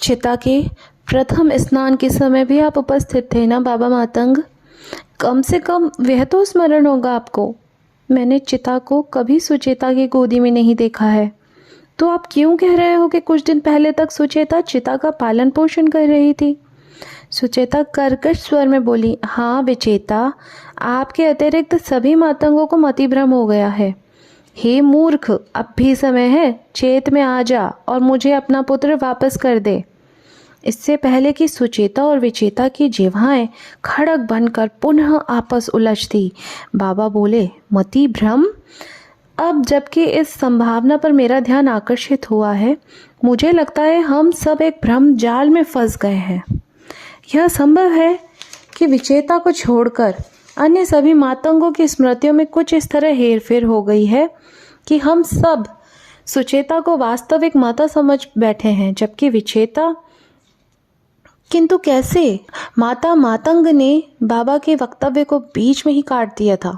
चिता के प्रथम स्नान के समय भी आप उपस्थित थे ना बाबा मातंग? कम से कम वह तो स्मरण होगा आपको। मैंने चिता को कभी सुचेता की गोदी में नहीं देखा है। तो आप क्यों कह रहे हो कि कुछ दिन पहले तक सुचेता चिता का पालन पोषण कर रही थी? सुचेता कर्कश स्वर में बोली, हाँ विचेता, आपके अतिरिक्त सभी मातंगों को मतिभ्रम हो गया है। हे मूर्ख, अब भी समय है, चेत में आ जा और मुझे अपना पुत्र वापस कर दे। इससे पहले कि सुचेता और विचेता की जिह्वाएं खड़क बनकर पुनः आपस उलझती, बाबा बोले, मति भ्रम? अब जबकि इस संभावना पर मेरा ध्यान आकर्षित हुआ है, मुझे लगता है हम सब एक भ्रम जाल में फंस गए हैं। यह संभव है कि विचेता को छोड़कर अन्य सभी मातंगों की स्मृतियों में कुछ इस तरह हेरफेर हो गई है कि हम सब सुचेता को वास्तविक माता समझ बैठे हैं, जबकि विचेता। किंतु कैसे? माता मातंग ने बाबा के वक्तव्य को बीच में ही काट दिया था।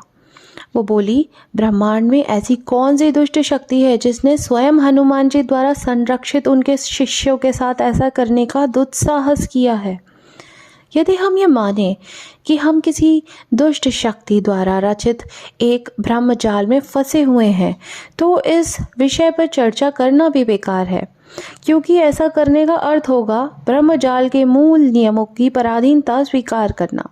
वो बोली, ब्रह्मांड में ऐसी कौन सी दुष्ट शक्ति है जिसने स्वयं हनुमान जी द्वारा संरक्षित उनके शिष्यों के साथ ऐसा करने का दुस्साहस किया है? यदि हम ये माने कि हम किसी दुष्ट शक्ति द्वारा रचित एक ब्रह्मजाल में फंसे हुए हैं, तो इस विषय पर चर्चा करना भी बेकार है, क्योंकि ऐसा करने का अर्थ होगा ब्रह्मजाल के मूल नियमों की पराधीनता स्वीकार करना।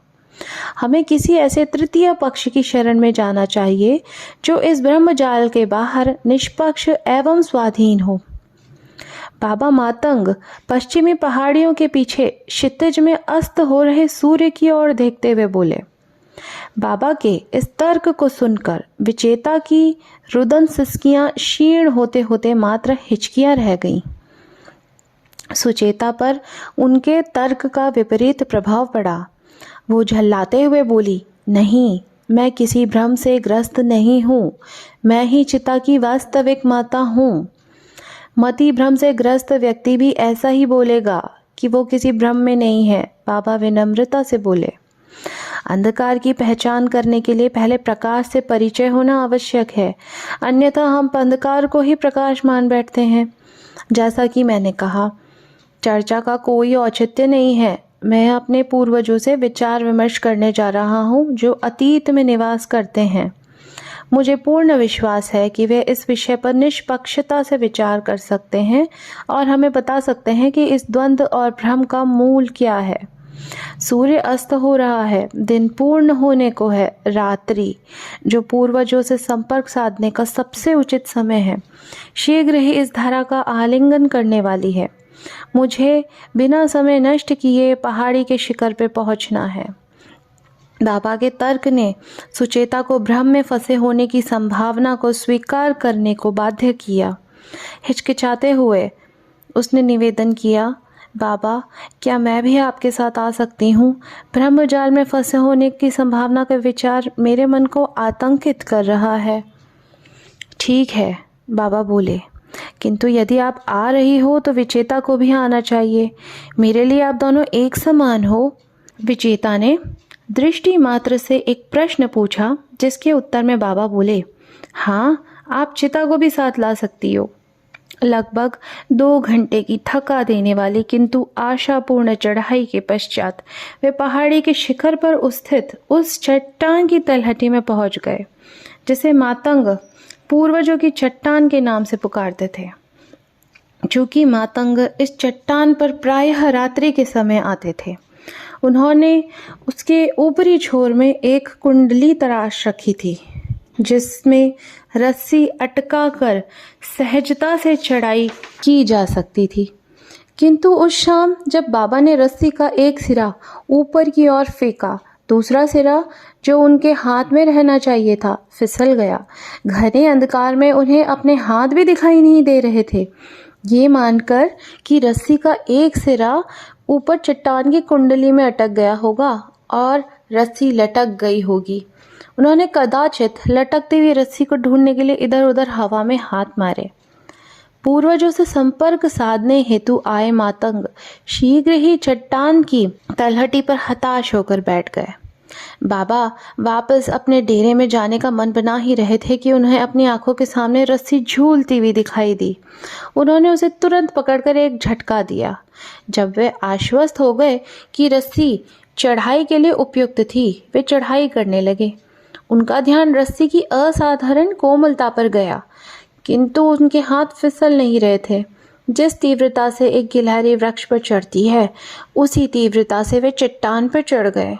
हमें किसी ऐसे तृतीय पक्ष की शरण में जाना चाहिए जो इस ब्रह्मजाल के बाहर निष्पक्ष एवं स्वाधीन हो। बाबा मातंग पश्चिमी पहाड़ियों के पीछे क्षितिज में अस्त हो रहे सूर्य की ओर देखते हुए बोले। बाबा के इस तर्क को सुनकर विचेता की रुदन सिसकियां क्षीण होते होते मात्र हिचकियां रह गईं। सुचेता पर उनके तर्क का विपरीत प्रभाव पड़ा। वो झल्लाते हुए बोली, नहीं, मैं किसी भ्रम से ग्रस्त नहीं हूँ, मैं ही चिता की वास्तविक माता हूँ। मति भ्रम से ग्रस्त व्यक्ति भी ऐसा ही बोलेगा कि वो किसी भ्रम में नहीं है, बाबा विनम्रता से बोले। अंधकार की पहचान करने के लिए पहले प्रकाश से परिचय होना आवश्यक है, अन्यथा हम अंधकार को ही प्रकाश मान बैठते हैं। जैसा कि मैंने कहा, चर्चा का कोई औचित्य नहीं है। मैं अपने पूर्वजों से विचार विमर्श करने जा रहा हूँ जो अतीत में निवास करते हैं। मुझे पूर्ण विश्वास है कि वे इस विषय पर निष्पक्षता से विचार कर सकते हैं और हमें बता सकते हैं कि इस द्वंद्व और भ्रम का मूल क्या है। सूर्य अस्त हो रहा है, दिन पूर्ण होने को है, रात्रि जो पूर्वजों से संपर्क साधने का सबसे उचित समय है, शीघ्र ही इस धारा का आलिंगन करने वाली है। मुझे बिना समय नष्ट किए पहाड़ी के शिखर पे पहुंचना है। बाबा के तर्क ने सुचेता को भ्रम में फंसे होने की संभावना को स्वीकार करने को बाध्य किया। हिचकिचाते हुए उसने निवेदन किया, बाबा, क्या मैं भी आपके साथ आ सकती हूँ? ब्रह्मजाल में फंसे होने की संभावना का विचार मेरे मन को आतंकित कर रहा है। ठीक है, बाबा बोले, किंतु यदि आप आ रही हो तो विचेता को भी आना चाहिए। मेरे लिए आप दोनों एक समान हो। विचेता ने दृष्टि मात्र से एक प्रश्न पूछा, जिसके उत्तर में बाबा बोले, हाँ, आप चिता को भी साथ ला सकती हो। लगभग 2 घंटे की थका देने वाली किंतु आशापूर्ण चढ़ाई के पश्चात वे पहाड़ी के शिखर पर स्थित उस चट्टान की तलहटी में पहुंच गए जिसे मातंग पूर्वजों की चट्टान के नाम से पुकारते थे। चूंकि मातंग इस चट्टान पर प्रायः रात्रि के समय आते थे, उन्होंने उसके ऊपरी छोर में एक कुंडली तराश रखी थी जिसमें रस्सी अटका कर सहजता से चढ़ाई की जा सकती थी। किंतु उस शाम जब बाबा ने रस्सी का एक सिरा ऊपर की ओर फेंका, दूसरा सिरा जो उनके हाथ में रहना चाहिए था फिसल गया। घने अंधकार में उन्हें अपने हाथ भी दिखाई नहीं दे रहे थे। ये मानकर कि रस्सी का एक सिरा ऊपर चट्टान की कुंडली में अटक गया होगा और रस्सी लटक गई होगी, उन्होंने कदाचित लटकती हुई रस्सी को ढूंढने के लिए इधर उधर हवा में हाथ मारे। पूर्वजों से संपर्क साधने हेतु आए मातंग शीघ्र ही चट्टान की तलहटी पर हताश होकर बैठ गए। बाबा वापस अपने डेरे में जाने का मन बना ही रहे थे कि उन्हें अपनी आंखों के सामने रस्सी झूलती हुई दिखाई दी। उन्होंने उसे तुरंत पकड़कर एक झटका दिया। जब वे आश्वस्त हो गए कि रस्सी चढ़ाई के लिए उपयुक्त थी, वे चढ़ाई करने लगे। उनका ध्यान रस्सी की असाधारण कोमलता पर गया, किंतु उनके हाथ फिसल नहीं रहे थे। जिस तीव्रता से एक गिलहरी वृक्ष पर चढ़ती है, उसी तीव्रता से वे चट्टान पर चढ़ गए।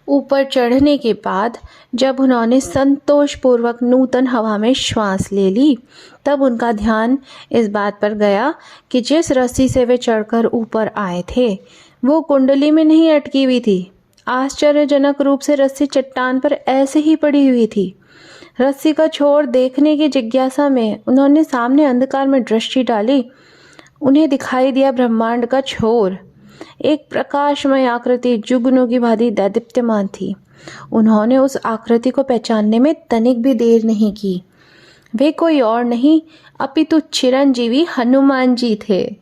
ऊपर चढ़ने के बाद जब उन्होंने संतोषपूर्वक नूतन हवा में श्वास ले ली, तब उनका ध्यान इस बात पर गया कि जिस रस्सी से वे चढ़कर ऊपर आए थे, वो कुंडली में नहीं अटकी हुई थी। आश्चर्यजनक रूप से रस्सी चट्टान पर ऐसे ही पड़ी हुई थी। रस्सी का छोर देखने की जिज्ञासा में उन्होंने सामने अंधकार में दृष्टि डाली। उन्हें दिखाई दिया ब्रह्मांड का छोर। एक प्रकाशमय आकृति जुगनू की भांति दैदीप्यमान थी। उन्होंने उस आकृति को पहचानने में तनिक भी देर नहीं की। वे कोई और नहीं अपितु चिरंजीवी हनुमान जी थे।